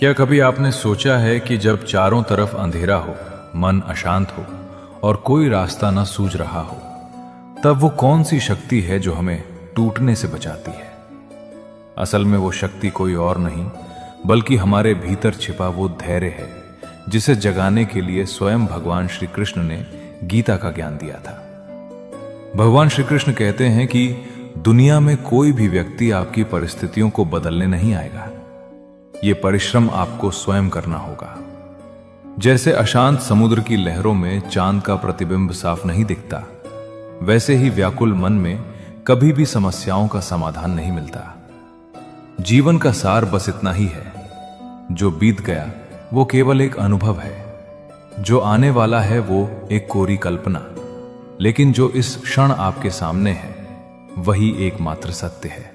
क्या कभी आपने सोचा है कि जब चारों तरफ अंधेरा हो, मन अशांत हो और कोई रास्ता न सूझ रहा हो, तब वो कौन सी शक्ति है जो हमें टूटने से बचाती है? असल में वो शक्ति कोई और नहीं बल्कि हमारे भीतर छिपा वो धैर्य है जिसे जगाने के लिए स्वयं भगवान श्री कृष्ण ने गीता का ज्ञान दिया था। भगवान श्री कृष्ण कहते हैं कि दुनिया में कोई भी व्यक्ति आपकी परिस्थितियों को बदलने नहीं आएगा। ये परिश्रम आपको स्वयं करना होगा। जैसे अशांत समुद्र की लहरों में चांद का प्रतिबिंब साफ नहीं दिखता, वैसे ही व्याकुल मन में कभी भी समस्याओं का समाधान नहीं मिलता। जीवन का सार बस इतना ही है, जो बीत गया वो केवल एक अनुभव है, जो आने वाला है वो एक कोरी कल्पना, लेकिन जो इस क्षण आपके सामने है वही एकमात्र सत्य है।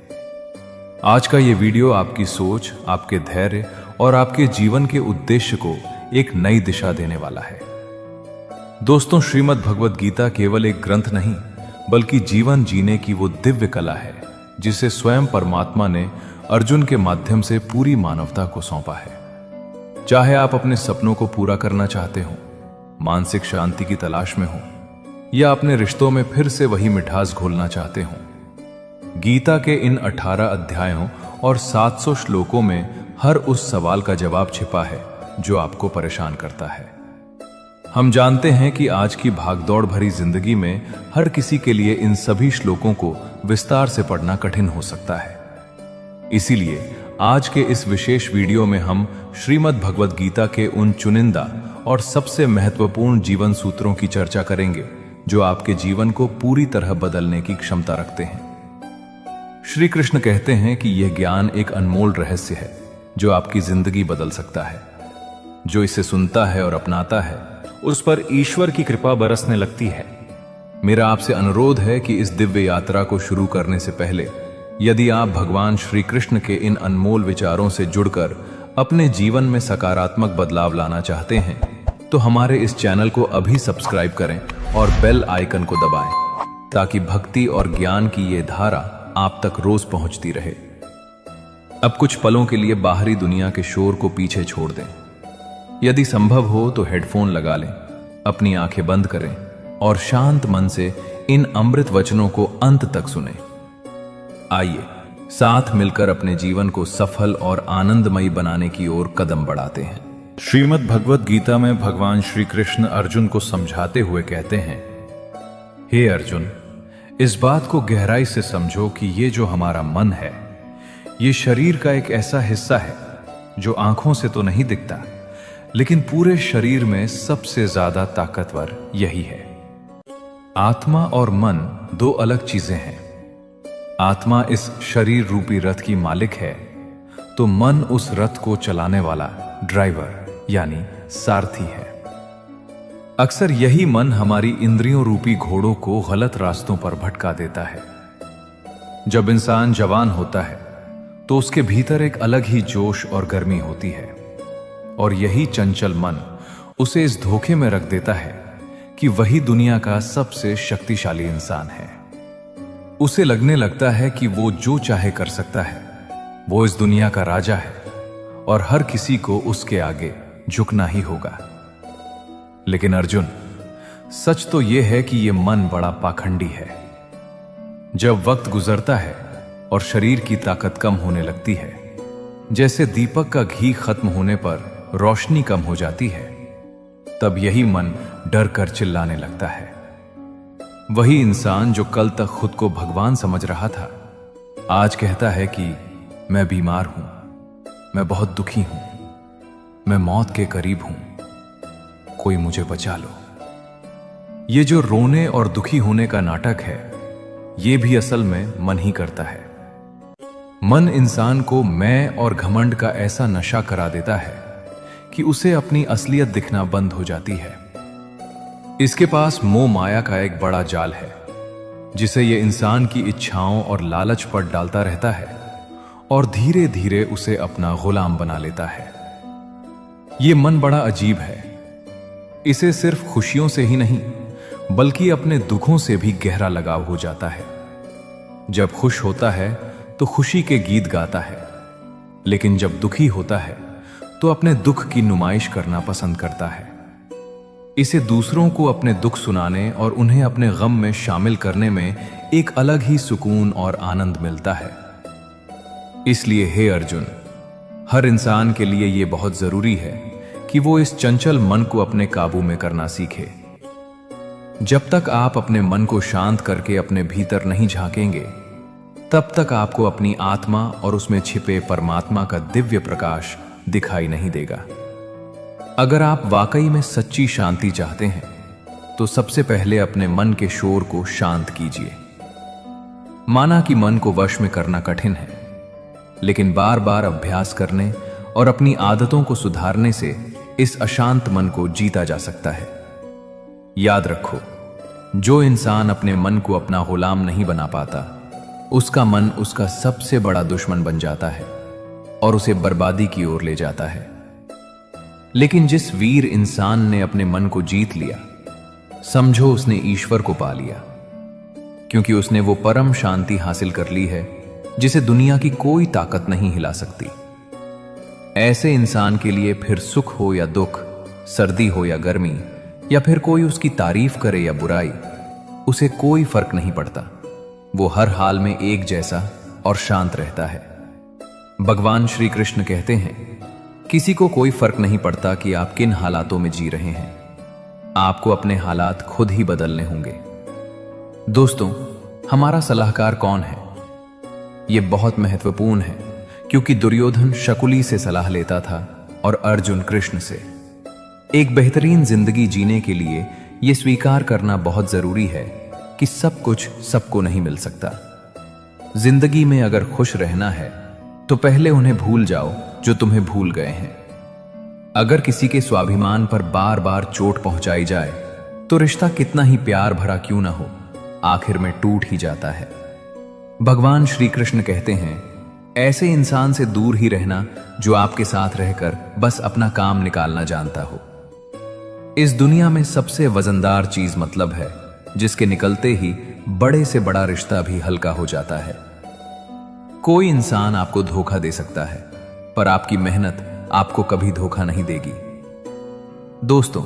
आज का ये वीडियो आपकी सोच, आपके धैर्य और आपके जीवन के उद्देश्य को एक नई दिशा देने वाला है। दोस्तों, श्रीमद् भगवद गीता केवल एक ग्रंथ नहीं बल्कि जीवन जीने की वो दिव्य कला है जिसे स्वयं परमात्मा ने अर्जुन के माध्यम से पूरी मानवता को सौंपा है। चाहे आप अपने सपनों को पूरा करना चाहते हो, मानसिक शांति की तलाश में हो या अपने रिश्तों में फिर से वही मिठास घोलना चाहते हो, गीता के इन 18 अध्यायों और 700 श्लोकों में हर उस सवाल का जवाब छिपा है जो आपको परेशान करता है। हम जानते हैं कि आज की भागदौड़ भरी जिंदगी में हर किसी के लिए इन सभी श्लोकों को विस्तार से पढ़ना कठिन हो सकता है। इसीलिए आज के इस विशेष वीडियो में हम श्रीमद् भगवद गीता के उन चुनिंदा और सबसे महत्वपूर्ण जीवन सूत्रों की चर्चा करेंगे जो आपके जीवन को पूरी तरह बदलने की क्षमता रखते हैं। श्री कृष्ण कहते हैं कि यह ज्ञान एक अनमोल रहस्य है जो आपकी जिंदगी बदल सकता है। जो इसे सुनता है और अपनाता है, उस पर ईश्वर की कृपा बरसने लगती है। मेरा आपसे अनुरोध है कि इस दिव्य यात्रा को शुरू करने से पहले यदि आप भगवान श्री कृष्ण के इन अनमोल विचारों से जुड़कर अपने जीवन में सकारात्मक बदलाव लाना चाहते हैं, तो हमारे इस चैनल को अभी सब्सक्राइब करें और बेल आइकन को दबाएं ताकि भक्ति और ज्ञान की ये धारा आप तक रोज पहुंचती रहे। अब कुछ पलों के लिए बाहरी दुनिया के शोर को पीछे छोड़ दें। यदि संभव हो तो हेडफोन लगा लें, अपनी आंखें बंद करें और शांत मन से इन अमृत वचनों को अंत तक सुनें। आइए साथ मिलकर अपने जीवन को सफल और आनंदमयी बनाने की ओर कदम बढ़ाते हैं। श्रीमद् भगवद गीता में भगवान श्री कृष्ण अर्जुन को समझाते हुए कहते हैं, हे अर्जुन, इस बात को गहराई से समझो कि ये जो हमारा मन है, ये शरीर का एक ऐसा हिस्सा है जो आंखों से तो नहीं दिखता, लेकिन पूरे शरीर में सबसे ज्यादा ताकतवर यही है। आत्मा और मन दो अलग चीजें हैं। आत्मा इस शरीर रूपी रथ की मालिक है, तो मन उस रथ को चलाने वाला ड्राइवर यानी सारथी है। अक्सर यही मन हमारी इंद्रियों रूपी घोड़ों को गलत रास्तों पर भटका देता है। जब इंसान जवान होता है तो उसके भीतर एक अलग ही जोश और गर्मी होती है, और यही चंचल मन उसे इस धोखे में रख देता है कि वही दुनिया का सबसे शक्तिशाली इंसान है। उसे लगने लगता है कि वो जो चाहे कर सकता है, वो इस दुनिया का राजा है और हर किसी को उसके आगे झुकना ही होगा। लेकिन अर्जुन, सच तो यह है कि यह मन बड़ा पाखंडी है। जब वक्त गुजरता है और शरीर की ताकत कम होने लगती है, जैसे दीपक का घी खत्म होने पर रोशनी कम हो जाती है, तब यही मन डर कर चिल्लाने लगता है। वही इंसान जो कल तक खुद को भगवान समझ रहा था, आज कहता है कि मैं बीमार हूं, मैं बहुत दुखी हूं, मैं मौत के करीब हूं, कोई मुझे बचा लो। ये जो रोने और दुखी होने का नाटक है, ये भी असल में मन ही करता है। मन इंसान को मैं और घमंड का ऐसा नशा करा देता है कि उसे अपनी असलियत दिखना बंद हो जाती है। इसके पास मोह माया का एक बड़ा जाल है जिसे ये इंसान की इच्छाओं और लालच पर डालता रहता है और धीरे धीरे उसे अपना गुलाम बना लेता है। ये मन बड़ा अजीब है। इसे सिर्फ खुशियों से ही नहीं बल्कि अपने दुखों से भी गहरा लगाव हो जाता है। जब खुश होता है तो खुशी के गीत गाता है, लेकिन जब दुखी होता है तो अपने दुख की नुमाइश करना पसंद करता है। इसे दूसरों को अपने दुख सुनाने और उन्हें अपने गम में शामिल करने में एक अलग ही सुकून और आनंद मिलता है। इसलिए हे अर्जुन, हर इंसान के लिए यह बहुत जरूरी है कि वो इस चंचल मन को अपने काबू में करना सीखे। जब तक आप अपने मन को शांत करके अपने भीतर नहीं झांकेंगे, तब तक आपको अपनी आत्मा और उसमें छिपे परमात्मा का दिव्य प्रकाश दिखाई नहीं देगा। अगर आप वाकई में सच्ची शांति चाहते हैं, तो सबसे पहले अपने मन के शोर को शांत कीजिए। माना कि मन को वश में करना कठिन है, लेकिन बार बार अभ्यास करने और अपनी आदतों को सुधारने से इस अशांत मन को जीता जा सकता है। याद रखो, जो इंसान अपने मन को अपना गुलाम नहीं बना पाता, उसका मन उसका सबसे बड़ा दुश्मन बन जाता है और उसे बर्बादी की ओर ले जाता है। लेकिन जिस वीर इंसान ने अपने मन को जीत लिया, समझो उसने ईश्वर को पा लिया, क्योंकि उसने वो परम शांति हासिल कर ली है जिसे दुनिया की कोई ताकत नहीं हिला सकती। ऐसे इंसान के लिए फिर सुख हो या दुख, सर्दी हो या गर्मी, या फिर कोई उसकी तारीफ करे या बुराई, उसे कोई फर्क नहीं पड़ता। वो हर हाल में एक जैसा और शांत रहता है। भगवान श्री कृष्ण कहते हैं, किसी को कोई फर्क नहीं पड़ता कि आप किन हालातों में जी रहे हैं, आपको अपने हालात खुद ही बदलने होंगे। दोस्तों, हमारा सलाहकार कौन है? यह बहुत महत्वपूर्ण है, क्योंकि दुर्योधन शकुनी से सलाह लेता था और अर्जुन कृष्ण से। एक बेहतरीन जिंदगी जीने के लिए यह स्वीकार करना बहुत जरूरी है कि सब कुछ सबको नहीं मिल सकता। जिंदगी में अगर खुश रहना है, तो पहले उन्हें भूल जाओ जो तुम्हें भूल गए हैं। अगर किसी के स्वाभिमान पर बार बार चोट पहुंचाई जाए, तो रिश्ता कितना ही प्यार भरा क्यों ना हो, आखिर में टूट ही जाता है। भगवान श्री कृष्ण कहते हैं, ऐसे इंसान से दूर ही रहना जो आपके साथ रहकर बस अपना काम निकालना जानता हो। इस दुनिया में सबसे वजनदार चीज मतलब है, जिसके निकलते ही बड़े से बड़ा रिश्ता भी हल्का हो जाता है। कोई इंसान आपको धोखा दे सकता है, पर आपकी मेहनत आपको कभी धोखा नहीं देगी। दोस्तों,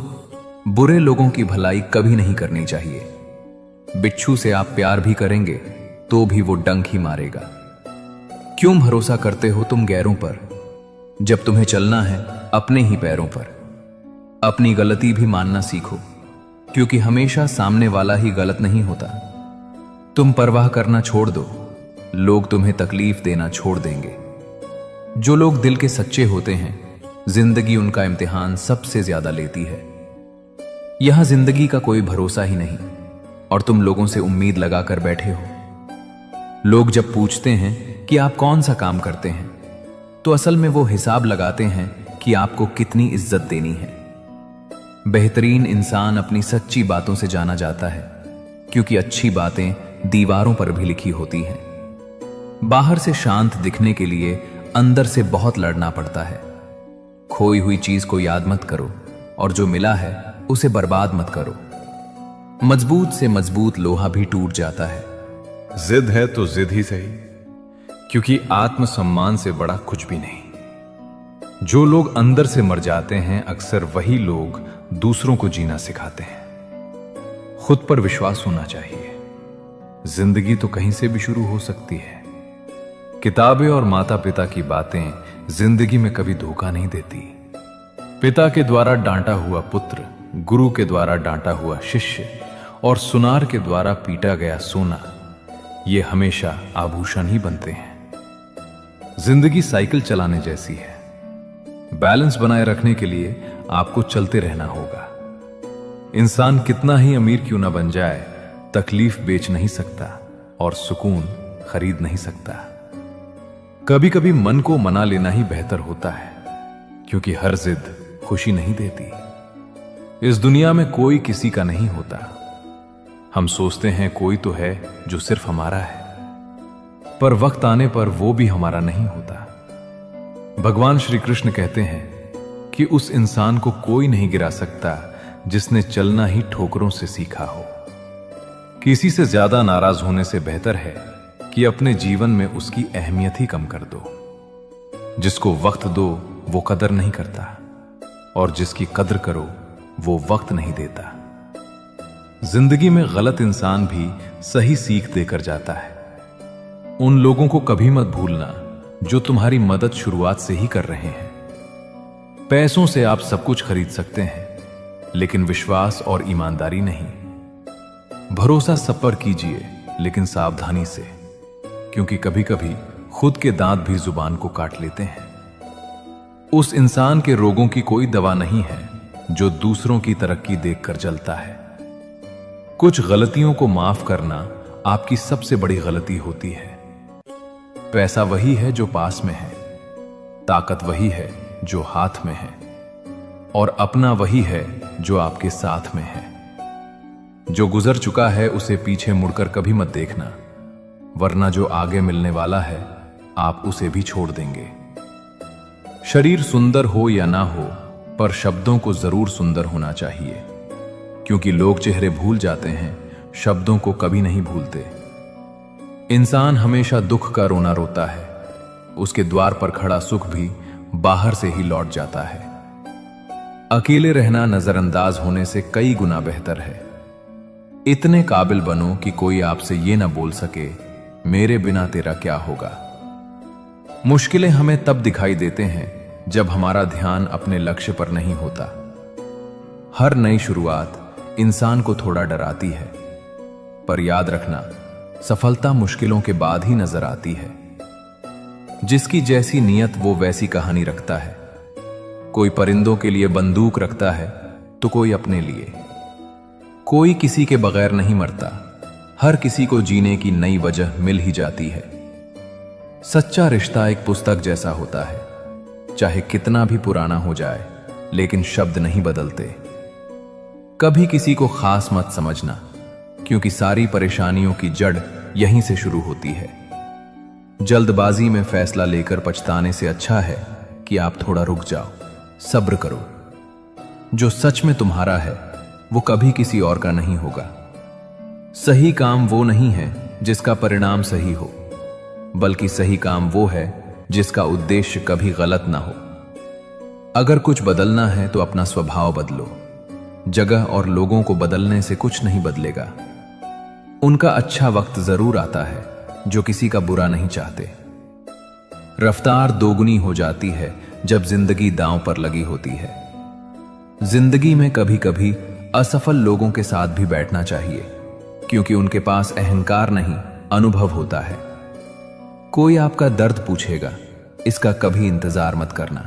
बुरे लोगों की भलाई कभी नहीं करनी चाहिए। बिच्छू से आप प्यार भी करेंगे तो भी वो डंक ही मारेगा। क्यों भरोसा करते हो तुम गैरों पर, जब तुम्हें चलना है अपने ही पैरों पर। अपनी गलती भी मानना सीखो, क्योंकि हमेशा सामने वाला ही गलत नहीं होता। तुम परवाह करना छोड़ दो, लोग तुम्हें तकलीफ देना छोड़ देंगे। जो लोग दिल के सच्चे होते हैं, जिंदगी उनका इम्तिहान सबसे ज्यादा लेती है। यहां जिंदगी का कोई भरोसा ही नहीं, और तुम लोगों से उम्मीद लगाकर बैठे हो। लोग जब पूछते हैं कि आप कौन सा काम करते हैं, तो असल में वो हिसाब लगाते हैं कि आपको कितनी इज्जत देनी है। बेहतरीन इंसान अपनी सच्ची बातों से जाना जाता है, क्योंकि अच्छी बातें दीवारों पर भी लिखी होती हैं। बाहर से शांत दिखने के लिए अंदर से बहुत लड़ना पड़ता है। खोई हुई चीज को याद मत करो, और जो मिला है उसे बर्बाद मत करो। मजबूत से मजबूत लोहा भी टूट जाता है। जिद है तो जिद ही सही, क्योंकि आत्मसम्मान से बड़ा कुछ भी नहीं। जो लोग अंदर से मर जाते हैं, अक्सर वही लोग दूसरों को जीना सिखाते हैं। खुद पर विश्वास होना चाहिए। जिंदगी तो कहीं से भी शुरू हो सकती है। किताबें और माता पिता की बातें जिंदगी में कभी धोखा नहीं देती। पिता के द्वारा डांटा हुआ पुत्र, गुरु के द्वारा डांटा हुआ शिष्य, और सुनार के द्वारा पीटा गया सोना, ये हमेशा आभूषण ही बनते हैं। जिंदगी साइकिल चलाने जैसी है। बैलेंस बनाए रखने के लिए आपको चलते रहना होगा। इंसान कितना ही अमीर क्यों ना बन जाए, तकलीफ बेच नहीं सकता और सुकून खरीद नहीं सकता। कभी कभी मन को मना लेना ही बेहतर होता है, क्योंकि हर जिद खुशी नहीं देती। इस दुनिया में कोई किसी का नहीं होता। हम सोचते हैं कोई तो है जो सिर्फ हमारा है, पर वक्त आने पर वो भी हमारा नहीं होता। भगवान श्री कृष्ण कहते हैं कि उस इंसान को कोई नहीं गिरा सकता जिसने चलना ही ठोकरों से सीखा हो। किसी से ज्यादा नाराज होने से बेहतर है कि अपने जीवन में उसकी अहमियत ही कम कर दो। जिसको वक्त दो वो कदर नहीं करता, और जिसकी कदर करो वो वक्त नहीं देता। जिंदगी में गलत इंसान भी सही सीख देकर जाता है। उन लोगों को कभी मत भूलना जो तुम्हारी मदद शुरुआत से ही कर रहे हैं। पैसों से आप सब कुछ खरीद सकते हैं, लेकिन विश्वास और ईमानदारी नहीं। भरोसा सब पर कीजिए, लेकिन सावधानी से, क्योंकि कभी कभी खुद के दांत भी जुबान को काट लेते हैं। उस इंसान के रोगों की कोई दवा नहीं है जो दूसरों की तरक्की देखकर जलता है। कुछ गलतियों को माफ करना आपकी सबसे बड़ी गलती होती है। पैसा वही है जो पास में है, ताकत वही है जो हाथ में है, और अपना वही है जो आपके साथ में है। जो गुजर चुका है उसे पीछे मुड़कर कभी मत देखना, वरना जो आगे मिलने वाला है आप उसे भी छोड़ देंगे। शरीर सुंदर हो या ना हो, पर शब्दों को जरूर सुंदर होना चाहिए, क्योंकि लोग चेहरे भूल जाते हैं, शब्दों को कभी नहीं भूलते। इंसान हमेशा दुख का रोना रोता है, उसके द्वार पर खड़ा सुख भी बाहर से ही लौट जाता है। अकेले रहना नजरअंदाज होने से कई गुना बेहतर है। इतने काबिल बनो कि कोई आपसे यह ना बोल सके, मेरे बिना तेरा क्या होगा। मुश्किलें हमें तब दिखाई देते हैं जब हमारा ध्यान अपने लक्ष्य पर नहीं होता। हर नई शुरुआत इंसान को थोड़ा डराती है, पर याद रखना, सफलता मुश्किलों के बाद ही नजर आती है। जिसकी जैसी नीयत वो वैसी कहानी रखता है। कोई परिंदों के लिए बंदूक रखता है तो कोई अपने लिए। कोई किसी के बगैर नहीं मरता, हर किसी को जीने की नई वजह मिल ही जाती है। सच्चा रिश्ता एक पुस्तक जैसा होता है, चाहे कितना भी पुराना हो जाए, लेकिन शब्द नहीं बदलते। कभी किसी को खास मत समझना, क्योंकि सारी परेशानियों की जड़ यहीं से शुरू होती है। जल्दबाजी में फैसला लेकर पछताने से अच्छा है कि आप थोड़ा रुक जाओ, सब्र करो। जो सच में तुम्हारा है वो कभी किसी और का नहीं होगा। सही काम वो नहीं है जिसका परिणाम सही हो, बल्कि सही काम वो है जिसका उद्देश्य कभी गलत ना हो। अगर कुछ बदलना है तो अपना स्वभाव बदलो। जगह और लोगों को बदलने से कुछ नहीं बदलेगा। उनका अच्छा वक्त जरूर आता है जो किसी का बुरा नहीं चाहते। रफ्तार दोगुनी हो जाती है जब जिंदगी दांव पर लगी होती है। जिंदगी में कभी कभी असफल लोगों के साथ भी बैठना चाहिए, क्योंकि उनके पास अहंकार नहीं, अनुभव होता है। कोई आपका दर्द पूछेगा, इसका कभी इंतजार मत करना।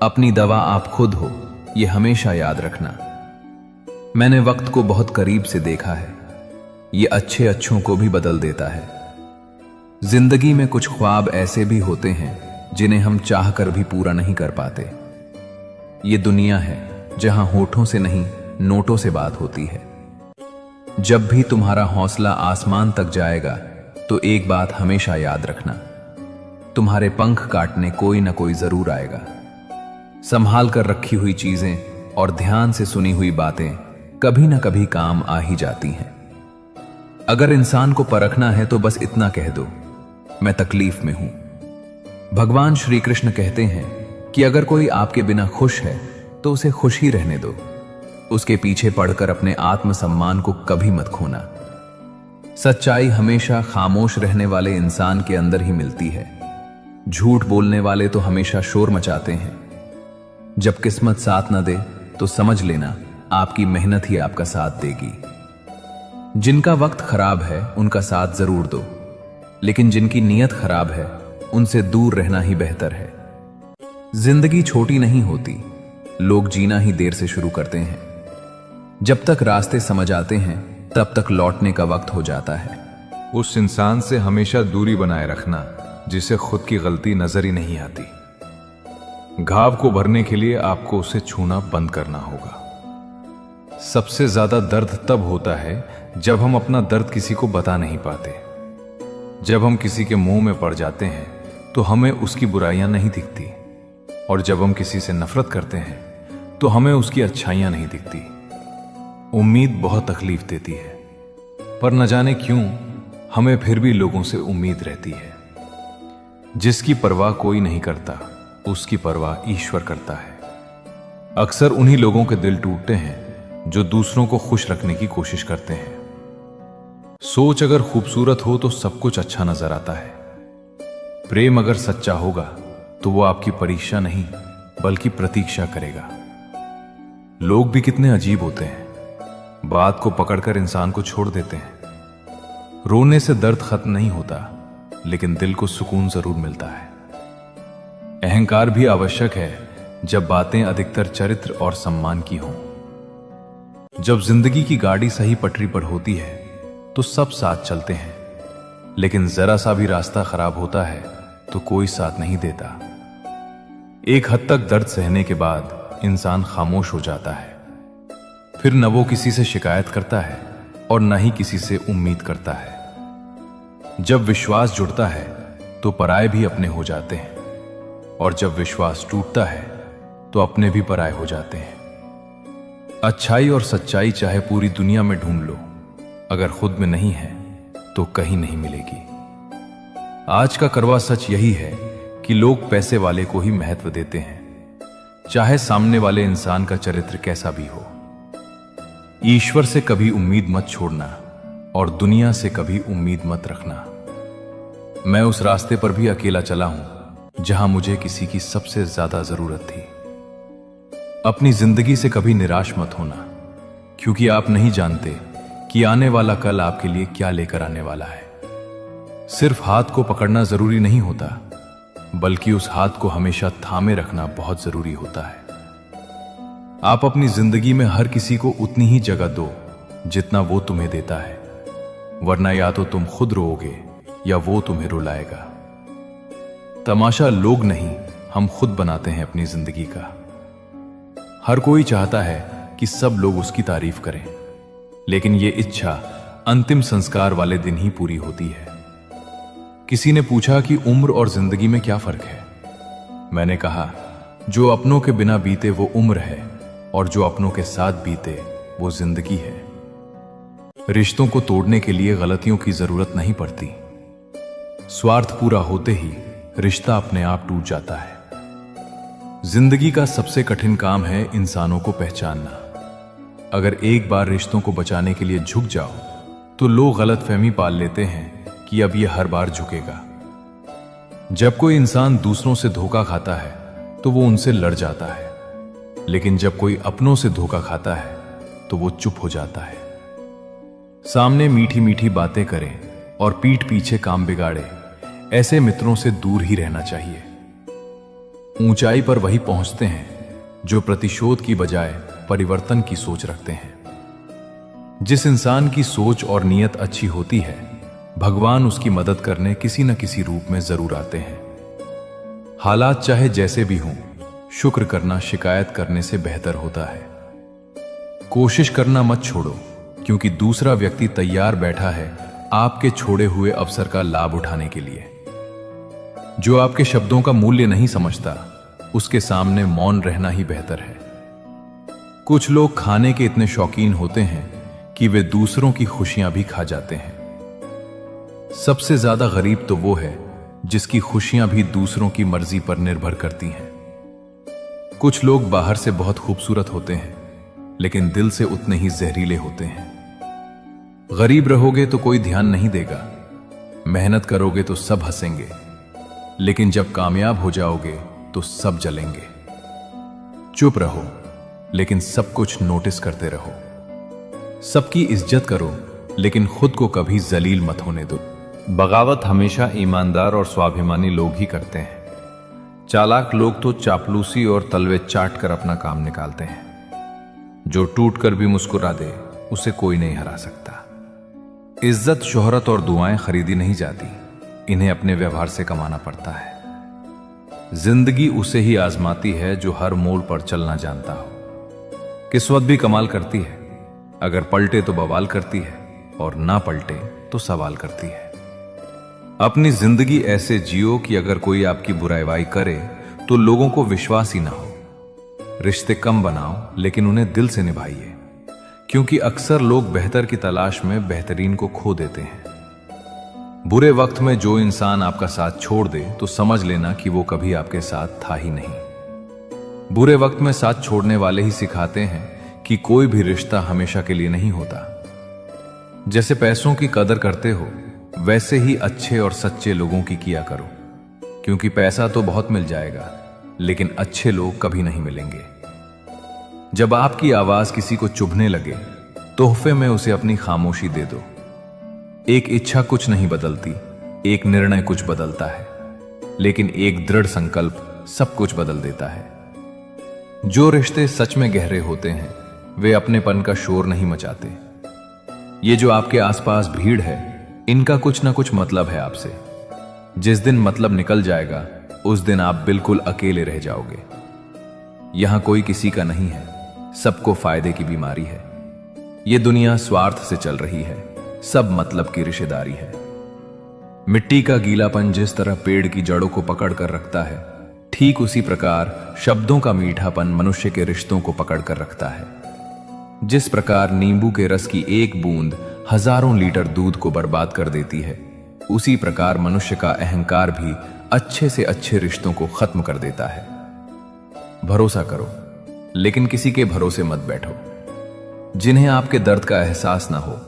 अपनी दवा आप खुद हो, यह हमेशा याद रखना। मैंने वक्त को बहुत करीब से देखा है, यह अच्छे अच्छों को भी बदल देता है। जिंदगी में कुछ ख्वाब ऐसे भी होते हैं जिन्हें हम चाहकर भी पूरा नहीं कर पाते। ये दुनिया है जहां होठों से नहीं, नोटों से बात होती है। जब भी तुम्हारा हौसला आसमान तक जाएगा तो एक बात हमेशा याद रखना, तुम्हारे पंख काटने कोई ना कोई जरूर आएगा। संभाल कर रखी हुई चीजें और ध्यान से सुनी हुई बातें कभी ना कभी काम आ ही जाती हैं। अगर इंसान को परखना है तो बस इतना कह दो, मैं तकलीफ में हूं। भगवान श्री कृष्ण कहते हैं कि अगर कोई आपके बिना खुश है तो उसे खुश ही रहने दो। उसके पीछे पड़कर अपने आत्मसम्मान को कभी मत खोना। सच्चाई हमेशा खामोश रहने वाले इंसान के अंदर ही मिलती है। झूठ बोलने वाले तो हमेशा शोर मचाते हैं। जब किस्मत साथ न दे तो समझ लेना आपकी मेहनत ही आपका साथ देगी। जिनका वक्त खराब है उनका साथ जरूर दो, लेकिन जिनकी नीयत खराब है उनसे दूर रहना ही बेहतर है। जिंदगी छोटी नहीं होती, लोग जीना ही देर से शुरू करते हैं। जब तक रास्ते समझ आते हैं तब तक लौटने का वक्त हो जाता है। उस इंसान से हमेशा दूरी बनाए रखना जिसे खुद की गलती नजर ही नहीं आती। घाव को भरने के लिए आपको उसे छूना बंद करना होगा। सबसे ज्यादा दर्द तब होता है जब हम अपना दर्द किसी को बता नहीं पाते। जब हम किसी के मुंह में पड़ जाते हैं तो हमें उसकी बुराइयां नहीं दिखती, और जब हम किसी से नफरत करते हैं तो हमें उसकी अच्छाइयां नहीं दिखती। उम्मीद बहुत तकलीफ देती है, पर न जाने क्यों हमें फिर भी लोगों से उम्मीद रहती है। जिसकी परवाह कोई नहीं करता उसकी परवाह ईश्वर करता है। अक्सर उन्हीं लोगों के दिल टूटते हैं जो दूसरों को खुश रखने की कोशिश करते हैं। सोच अगर खूबसूरत हो तो सब कुछ अच्छा नजर आता है। प्रेम अगर सच्चा होगा तो वो आपकी परीक्षा नहीं बल्कि प्रतीक्षा करेगा। लोग भी कितने अजीब होते हैं, बात को पकड़कर इंसान को छोड़ देते हैं। रोने से दर्द खत्म नहीं होता, लेकिन दिल को सुकून जरूर मिलता है। अहंकार भी आवश्यक है जब बातें अधिकतर चरित्र और सम्मान की हों। जब जिंदगी की गाड़ी सही पटरी पर होती है तो सब साथ चलते हैं, लेकिन जरा सा भी रास्ता खराब होता है तो कोई साथ नहीं देता। एक हद तक दर्द सहने के बाद इंसान खामोश हो जाता है। फिर न वो किसी से शिकायत करता है और न ही किसी से उम्मीद करता है। जब विश्वास जुड़ता है तो पराये भी अपने हो जाते हैं, और जब विश्वास टूटता है तो अपने भी पराये हो जाते हैं। अच्छाई और सच्चाई चाहे पूरी दुनिया में ढूंढ लो, अगर खुद में नहीं है तो कहीं नहीं मिलेगी। आज का कड़वा सच यही है कि लोग पैसे वाले को ही महत्व देते हैं, चाहे सामने वाले इंसान का चरित्र कैसा भी हो। ईश्वर से कभी उम्मीद मत छोड़ना और दुनिया से कभी उम्मीद मत रखना। मैं उस रास्ते पर भी अकेला चला हूं जहां मुझे किसी की सबसे ज्यादा जरूरत थी। अपनी जिंदगी से कभी निराश मत होना, क्योंकि आप नहीं जानते कि आने वाला कल आपके लिए क्या लेकर आने वाला है। सिर्फ हाथ को पकड़ना जरूरी नहीं होता, बल्कि उस हाथ को हमेशा थामे रखना बहुत जरूरी होता है। आप अपनी जिंदगी में हर किसी को उतनी ही जगह दो जितना वो तुम्हें देता है, वरना या तो तुम खुद रोओगे या वो तुम्हें रुलाएगा। तमाशा लोग नहीं, हम खुद बनाते हैं अपनी जिंदगी का। हर कोई चाहता है कि सब लोग उसकी तारीफ करें, लेकिन ये इच्छा अंतिम संस्कार वाले दिन ही पूरी होती है। किसी ने पूछा कि उम्र और जिंदगी में क्या फर्क है। मैंने कहा, जो अपनों के बिना बीते वो उम्र है, और जो अपनों के साथ बीते वो जिंदगी है। रिश्तों को तोड़ने के लिए गलतियों की जरूरत नहीं पड़ती। स्वार्थ पूरा होते ही रिश्ता अपने आप टूट जाता है। जिंदगी का सबसे कठिन काम है इंसानों को पहचानना। अगर एक बार रिश्तों को बचाने के लिए झुक जाओ तो लोग गलतफहमी पाल लेते हैं कि अब यह हर बार झुकेगा। जब कोई इंसान दूसरों से धोखा खाता है तो वो उनसे लड़ जाता है, लेकिन जब कोई अपनों से धोखा खाता है तो वो चुप हो जाता है। सामने मीठी मीठी बातें करे और पीठ पीछे काम बिगाड़े, ऐसे मित्रों से दूर ही रहना चाहिए। ऊंचाई पर वही पहुंचते हैं जो प्रतिशोध की बजाय परिवर्तन की सोच रखते हैं। जिस इंसान की सोच और नीयत अच्छी होती है, भगवान उसकी मदद करने किसी न किसी रूप में जरूर आते हैं। हालात चाहे जैसे भी हों, शुक्र करना शिकायत करने से बेहतर होता है। कोशिश करना मत छोड़ो, क्योंकि दूसरा व्यक्ति तैयार बैठा है आपके छोड़े हुए अवसर का लाभ उठाने के लिए। जो आपके शब्दों का मूल्य नहीं समझता, उसके सामने मौन रहना ही बेहतर है। कुछ लोग खाने के इतने शौकीन होते हैं कि वे दूसरों की खुशियां भी खा जाते हैं। सबसे ज्यादा गरीब तो वो है जिसकी खुशियां भी दूसरों की मर्जी पर निर्भर करती हैं। कुछ लोग बाहर से बहुत खूबसूरत होते हैं, लेकिन दिल से उतने ही जहरीले होते हैं। गरीब रहोगे तो कोई ध्यान नहीं देगा, मेहनत करोगे तो सब हंसेंगे, लेकिन जब कामयाब हो जाओगे तो सब जलेंगे। चुप रहो, लेकिन सब कुछ नोटिस करते रहो। सबकी इज्जत करो, लेकिन खुद को कभी जलील मत होने दो। बगावत हमेशा ईमानदार और स्वाभिमानी लोग ही करते हैं। चालाक लोग तो चापलूसी और तलवे चाट कर अपना काम निकालते हैं। जो टूट कर भी मुस्कुरा दे, उसे कोई नहीं हरा सकता। इज्जत, शोहरत और दुआएं खरीदी नहीं जाती, इन्हें अपने व्यवहार से कमाना पड़ता है। जिंदगी उसे ही आजमाती है जो हर मोड़ पर चलना जानता हो। किस्मत भी कमाल करती है, अगर पलटे तो बवाल करती है, और ना पलटे तो सवाल करती है। अपनी जिंदगी ऐसे जियो कि अगर कोई आपकी बुराई करे तो लोगों को विश्वास ही ना हो। रिश्ते कम बनाओ, लेकिन उन्हें दिल से निभाइए, क्योंकि अक्सर लोग बेहतर की तलाश में बेहतरीन को खो देते हैं। बुरे वक्त में जो इंसान आपका साथ छोड़ दे तो समझ लेना कि वो कभी आपके साथ था ही नहीं। बुरे वक्त में साथ छोड़ने वाले ही सिखाते हैं कि कोई भी रिश्ता हमेशा के लिए नहीं होता। जैसे पैसों की कदर करते हो वैसे ही अच्छे और सच्चे लोगों की किया करो, क्योंकि पैसा तो बहुत मिल जाएगा लेकिन अच्छे लोग कभी नहीं मिलेंगे। जब आपकी आवाज किसी को चुभने लगे, तोहफे में उसे अपनी खामोशी दे दो। एक इच्छा कुछ नहीं बदलती, एक निर्णय कुछ बदलता है, लेकिन एक दृढ़ संकल्प सब कुछ बदल देता है। जो रिश्ते सच में गहरे होते हैं वे अपनेपन का शोर नहीं मचाते। ये जो आपके आसपास भीड़ है, इनका कुछ ना कुछ मतलब है आपसे। जिस दिन मतलब निकल जाएगा उस दिन आप बिल्कुल अकेले रह जाओगे। यहां कोई किसी का नहीं है, सबको फायदे की बीमारी है। ये दुनिया स्वार्थ से चल रही है, सब मतलब की रिश्तेदारी है। मिट्टी का गीलापन जिस तरह पेड़ की जड़ों को पकड़ कर रखता है, ठीक उसी प्रकार शब्दों का मीठापन मनुष्य के रिश्तों को पकड़ कर रखता है। जिस प्रकार नींबू के रस की एक बूंद हजारों लीटर दूध को बर्बाद कर देती है, उसी प्रकार मनुष्य का अहंकार भी अच्छे से अच्छे रिश्तों को खत्म कर देता है। भरोसा करो, लेकिन किसी के भरोसे मत बैठो। जिन्हें आपके दर्द का एहसास ना हो,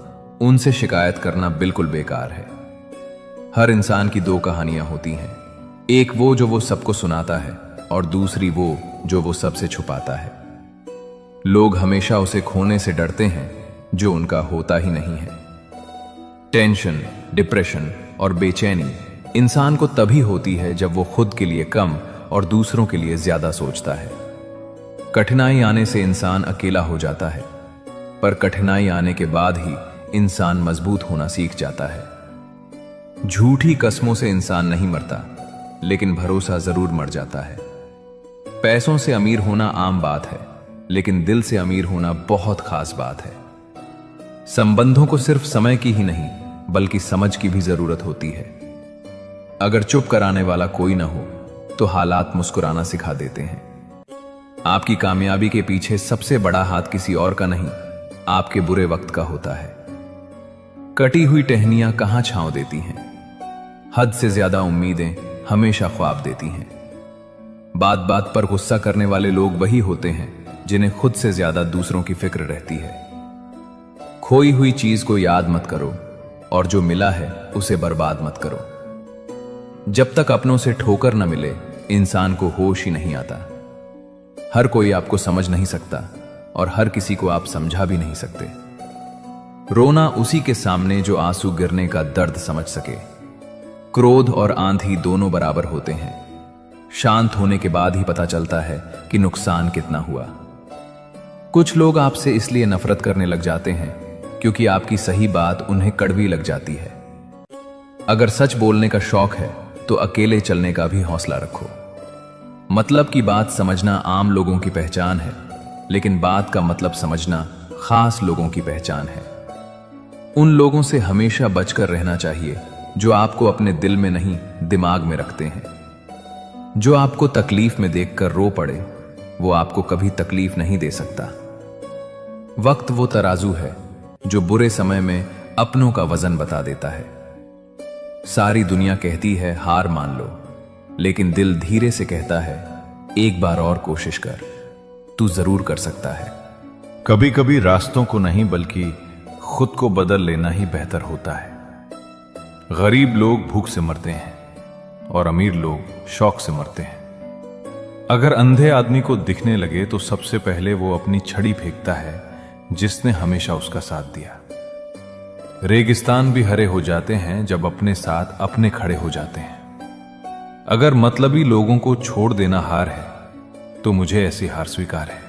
उनसे शिकायत करना बिल्कुल बेकार है। हर इंसान की दो कहानियां होती हैं, एक वो सबको सुनाता है और दूसरी वो सबसे छुपाता है। लोग हमेशा उसे खोने से डरते हैं जो उनका होता ही नहीं है। टेंशन, डिप्रेशन और बेचैनी इंसान को तभी होती है जब वो खुद के लिए कम और दूसरों के लिए ज्यादा सोचता है। कठिनाई आने से इंसान अकेला हो जाता है, पर कठिनाई आने के बाद ही इंसान मजबूत होना सीख जाता है। झूठी कस्मों से इंसान नहीं मरता, लेकिन भरोसा जरूर मर जाता है। पैसों से अमीर होना आम बात है, लेकिन दिल से अमीर होना बहुत खास बात है। संबंधों को सिर्फ समय की ही नहीं बल्कि समझ की भी जरूरत होती है। अगर चुप कराने वाला कोई ना हो तो हालात मुस्कुराना सिखा देते हैं। आपकी कामयाबी के पीछे सबसे बड़ा हाथ किसी और का नहीं, आपके बुरे वक्त का होता है। कटी हुई टहनियां कहां छांव देती हैं? हद से ज्यादा उम्मीदें हमेशा ख्वाब देती हैं। बात बात पर गुस्सा करने वाले लोग वही होते हैं जिन्हें खुद से ज्यादा दूसरों की फिक्र रहती है। खोई हुई चीज को याद मत करो और जो मिला है उसे बर्बाद मत करो। जब तक अपनों से ठोकर न मिले, इंसान को होश ही नहीं आता। हर कोई आपको समझ नहीं सकता और हर किसी को आप समझा भी नहीं सकते। रोना उसी के सामने जो आंसू गिरने का दर्द समझ सके। क्रोध और आंधी दोनों बराबर होते हैं। शांत होने के बाद ही पता चलता है कि नुकसान कितना हुआ। कुछ लोग आपसे इसलिए नफरत करने लग जाते हैं क्योंकि आपकी सही बात उन्हें कड़वी लग जाती है। अगर सच बोलने का शौक है तो अकेले चलने का भी हौसला रखो। मतलब की बात समझना आम लोगों की पहचान है, लेकिन बात का मतलब समझना खास लोगों की पहचान है। उन लोगों से हमेशा बचकर रहना चाहिए जो आपको अपने दिल में नहीं दिमाग में रखते हैं। जो आपको तकलीफ में देखकर रो पड़े, वो आपको कभी तकलीफ नहीं दे सकता। वक्त वो तराजू है जो बुरे समय में अपनों का वजन बता देता है। सारी दुनिया कहती है हार मान लो, लेकिन दिल धीरे से कहता है एक बार और कोशिश कर, तू जरूर कर सकता है। कभी कभी रास्तों को नहीं बल्कि खुद को बदल लेना ही बेहतर होता है। गरीब लोग भूख से मरते हैं और अमीर लोग शौक से मरते हैं। अगर अंधे आदमी को दिखने लगे तो सबसे पहले वो अपनी छड़ी फेंकता है जिसने हमेशा उसका साथ दिया। रेगिस्तान भी हरे हो जाते हैं जब अपने साथ अपने खड़े हो जाते हैं। अगर मतलबी लोगों को छोड़ देना हार है तो मुझे ऐसी हार स्वीकार है।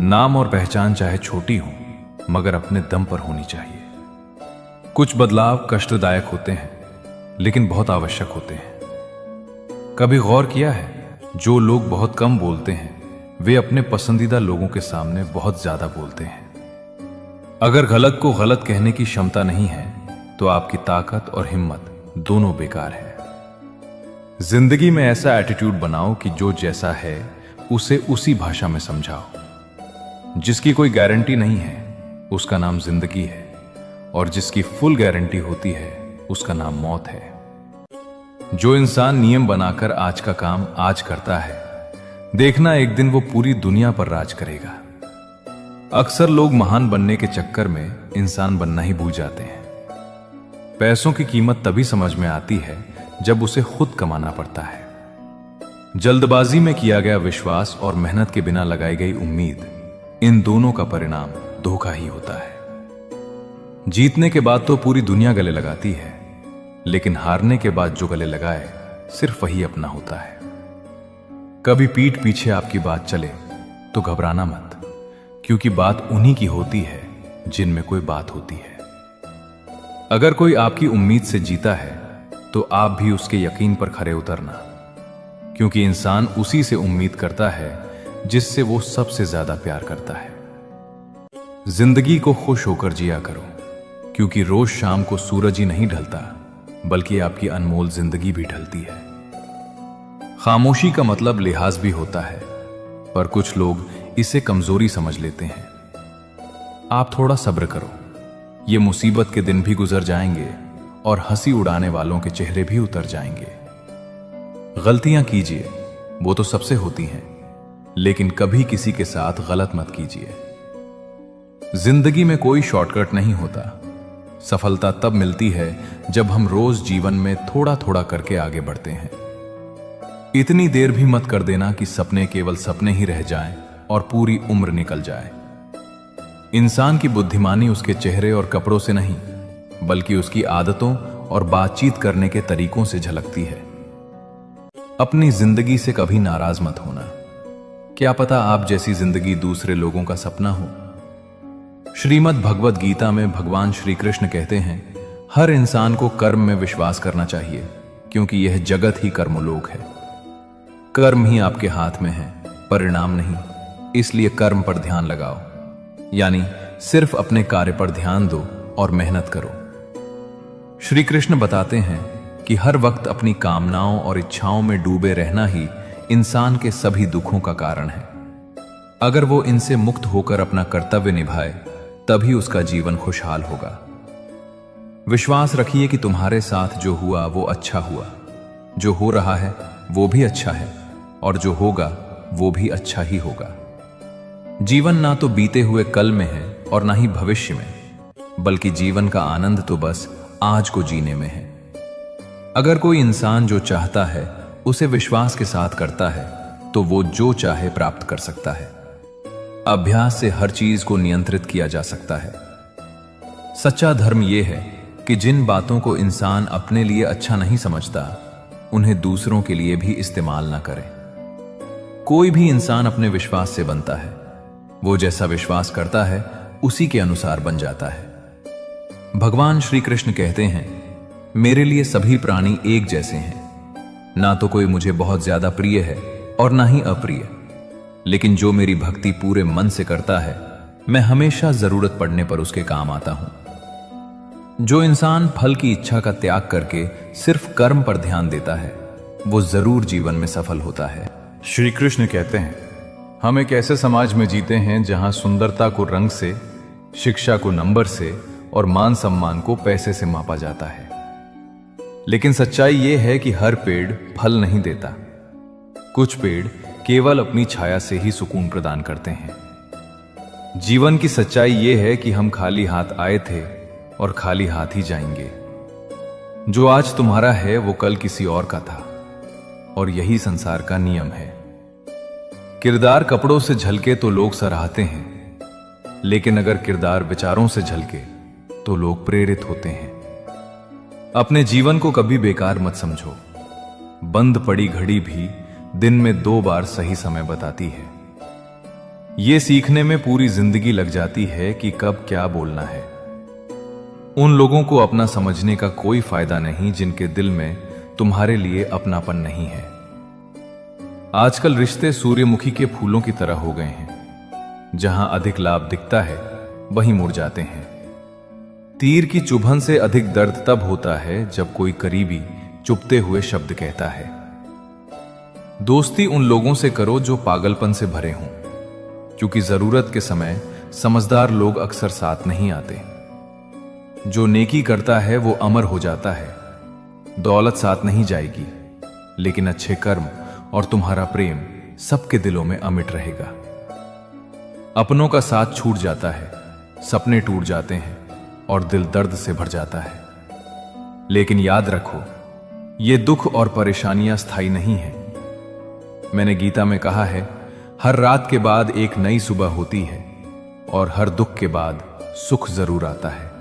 नाम और पहचान चाहे छोटी हो मगर अपने दम पर होनी चाहिए। कुछ बदलाव कष्टदायक होते हैं लेकिन बहुत आवश्यक होते हैं। कभी गौर किया है, जो लोग बहुत कम बोलते हैं वे अपने पसंदीदा लोगों के सामने बहुत ज्यादा बोलते हैं। अगर गलत को गलत कहने की क्षमता नहीं है तो आपकी ताकत और हिम्मत दोनों बेकार है। जिंदगी में ऐसा एटीट्यूड बनाओ कि जो जैसा है उसे उसी भाषा में समझाओ। जिसकी कोई गारंटी नहीं है उसका नाम जिंदगी है, और जिसकी फुल गारंटी होती है उसका नाम मौत है। जो इंसान नियम बनाकर आज का काम आज करता है, देखना एक दिन वो पूरी दुनिया पर राज करेगा। अक्सर लोग महान बनने के चक्कर में इंसान बनना ही भूल जाते हैं। पैसों की कीमत तभी समझ में आती है जब उसे खुद कमाना पड़ता है। जल्दबाजी में किया गया विश्वास और मेहनत के बिना लगाई गई उम्मीद, इन दोनों का परिणाम धोखा ही होता है। जीतने के बाद तो पूरी दुनिया गले लगाती है, लेकिन हारने के बाद जो गले लगाए सिर्फ वही अपना होता है। कभी पीठ पीछे आपकी बात चले तो घबराना मत, क्योंकि बात उन्हीं की होती है जिनमें कोई बात होती है। अगर कोई आपकी उम्मीद से जीता है तो आप भी उसके यकीन पर खरे उतरना, क्योंकि इंसान उसी से उम्मीद करता है जिससे वो सबसे ज्यादा प्यार करता है। जिंदगी को खुश होकर जिया करो, क्योंकि रोज शाम को सूरज ही नहीं ढलता, बल्कि आपकी अनमोल जिंदगी भी ढलती है। खामोशी का मतलब लिहाज भी होता है, पर कुछ लोग इसे कमजोरी समझ लेते हैं। आप थोड़ा सब्र करो, ये मुसीबत के दिन भी गुजर जाएंगे और हंसी उड़ाने वालों के चेहरे भी उतर जाएंगे। गलतियां कीजिए, वो तो सबसे होती हैं, लेकिन कभी किसी के साथ गलत मत कीजिए। जिंदगी में कोई शॉर्टकट नहीं होता। सफलता तब मिलती है जब हम रोज जीवन में थोड़ा थोड़ा करके आगे बढ़ते हैं। इतनी देर भी मत कर देना कि सपने केवल सपने ही रह जाएं और पूरी उम्र निकल जाए। इंसान की बुद्धिमानी उसके चेहरे और कपड़ों से नहीं, बल्कि उसकी आदतों और बातचीत करने के तरीकों से झलकती है। अपनी जिंदगी से कभी नाराज मत होना। क्या पता आप जैसी जिंदगी दूसरे लोगों का सपना हो। श्रीमद् भगवद गीता में भगवान श्री कृष्ण कहते हैं, हर इंसान को कर्म में विश्वास करना चाहिए, क्योंकि यह जगत ही कर्मलोक है। कर्म ही आपके हाथ में है, परिणाम नहीं। इसलिए कर्म पर ध्यान लगाओ, यानी सिर्फ अपने कार्य पर ध्यान दो और मेहनत करो। श्री कृष्ण बताते हैं कि हर वक्त अपनी कामनाओं और इच्छाओं में डूबे रहना ही इंसान के सभी दुखों का कारण है। अगर वो इनसे मुक्त होकर अपना कर्तव्य निभाए, तभी उसका जीवन खुशहाल होगा। विश्वास रखिए कि तुम्हारे साथ जो हुआ वो अच्छा हुआ, जो हो रहा है वो भी अच्छा है, और जो होगा वो भी अच्छा ही होगा। जीवन ना तो बीते हुए कल में है और ना ही भविष्य में, बल्कि जीवन का आनंद तो बस आज को जीने में है। अगर कोई इंसान जो चाहता है उसे विश्वास के साथ करता है, तो वो जो चाहे प्राप्त कर सकता है। अभ्यास से हर चीज को नियंत्रित किया जा सकता है। सच्चा धर्म यह है कि जिन बातों को इंसान अपने लिए अच्छा नहीं समझता, उन्हें दूसरों के लिए भी इस्तेमाल ना करे। कोई भी इंसान अपने विश्वास से बनता है। वो जैसा विश्वास करता है उसी के अनुसार बन जाता है। भगवान श्री कृष्ण कहते हैं, मेरे लिए सभी प्राणी एक जैसे हैं। ना तो कोई मुझे बहुत ज्यादा प्रिय है और ना ही अप्रिय, लेकिन जो मेरी भक्ति पूरे मन से करता है, मैं हमेशा जरूरत पड़ने पर उसके काम आता हूं। जो इंसान फल की इच्छा का त्याग करके सिर्फ कर्म पर ध्यान देता है, वो जरूर जीवन में सफल होता है। श्री कृष्ण कहते हैं, हम एक ऐसे समाज में जीते हैं जहां सुंदरता को रंग से, शिक्षा को नंबर से और मान सम्मान को पैसे से मापा जाता है। लेकिन सच्चाई यह है कि हर पेड़ फल नहीं देता। कुछ पेड़ केवल अपनी छाया से ही सुकून प्रदान करते हैं। जीवन की सच्चाई यह है कि हम खाली हाथ आए थे और खाली हाथ ही जाएंगे। जो आज तुम्हारा है वो कल किसी और का था, और यही संसार का नियम है। किरदार कपड़ों से झलके तो लोग सराहते हैं, लेकिन अगर किरदार विचारों से झलके तो लोग प्रेरित होते हैं। अपने जीवन को कभी बेकार मत समझो। बंद पड़ी घड़ी भी दिन में 2 बार सही समय बताती है। यह सीखने में पूरी जिंदगी लग जाती है कि कब क्या बोलना है। उन लोगों को अपना समझने का कोई फायदा नहीं जिनके दिल में तुम्हारे लिए अपनापन नहीं है। आजकल रिश्ते सूर्यमुखी के फूलों की तरह हो गए हैं। जहां अधिक लाभ दिखता है वहीं मुड़ जाते हैं। तीर की चुभन से अधिक दर्द तब होता है जब कोई करीबी चुभते हुए शब्द कहता है। दोस्ती उन लोगों से करो जो पागलपन से भरे हों, क्योंकि जरूरत के समय समझदार लोग अक्सर साथ नहीं आते। जो नेकी करता है वो अमर हो जाता है। दौलत साथ नहीं जाएगी, लेकिन अच्छे कर्म और तुम्हारा प्रेम सबके दिलों में अमिट रहेगा। अपनों का साथ छूट जाता है, सपने टूट जाते हैं और दिल दर्द से भर जाता है। लेकिन याद रखो, ये दुख और परेशानियां स्थायी नहीं है। मैंने गीता में कहा है, हर रात के बाद एक नई सुबह होती है और हर दुख के बाद सुख जरूर आता है।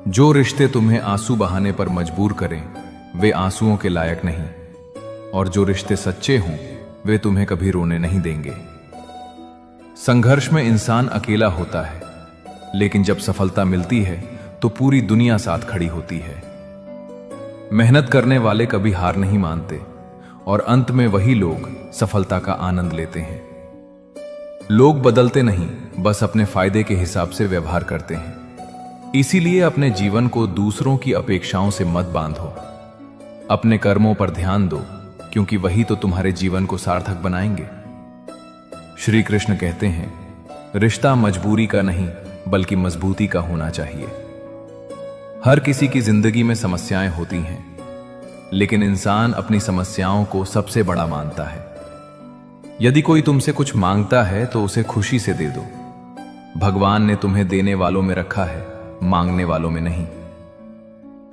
जो रिश्ते तुम्हें आंसू बहाने पर मजबूर करें वे आंसुओं के लायक नहीं, और जो रिश्ते सच्चे हों वे तुम्हें कभी रोने नहीं देंगे। संघर्ष में इंसान अकेला होता है, लेकिन जब सफलता मिलती है तो पूरी दुनिया साथ खड़ी होती है। मेहनत करने वाले कभी हार नहीं मानते और अंत में वही लोग सफलता का आनंद लेते हैं। लोग बदलते नहीं, बस अपने फायदे के हिसाब से व्यवहार करते हैं। इसीलिए अपने जीवन को दूसरों की अपेक्षाओं से मत बांधो। अपने कर्मों पर ध्यान दो, क्योंकि वही तो तुम्हारे जीवन को सार्थक बनाएंगे। श्री कृष्ण कहते हैं, रिश्ता मजबूरी का नहीं बल्कि मजबूती का होना चाहिए। हर किसी की जिंदगी में समस्याएं होती हैं, लेकिन इंसान अपनी समस्याओं को सबसे बड़ा मानता है। यदि कोई तुमसे कुछ मांगता है तो उसे खुशी से दे दो। भगवान ने तुम्हें देने वालों में रखा है, मांगने वालों में नहीं।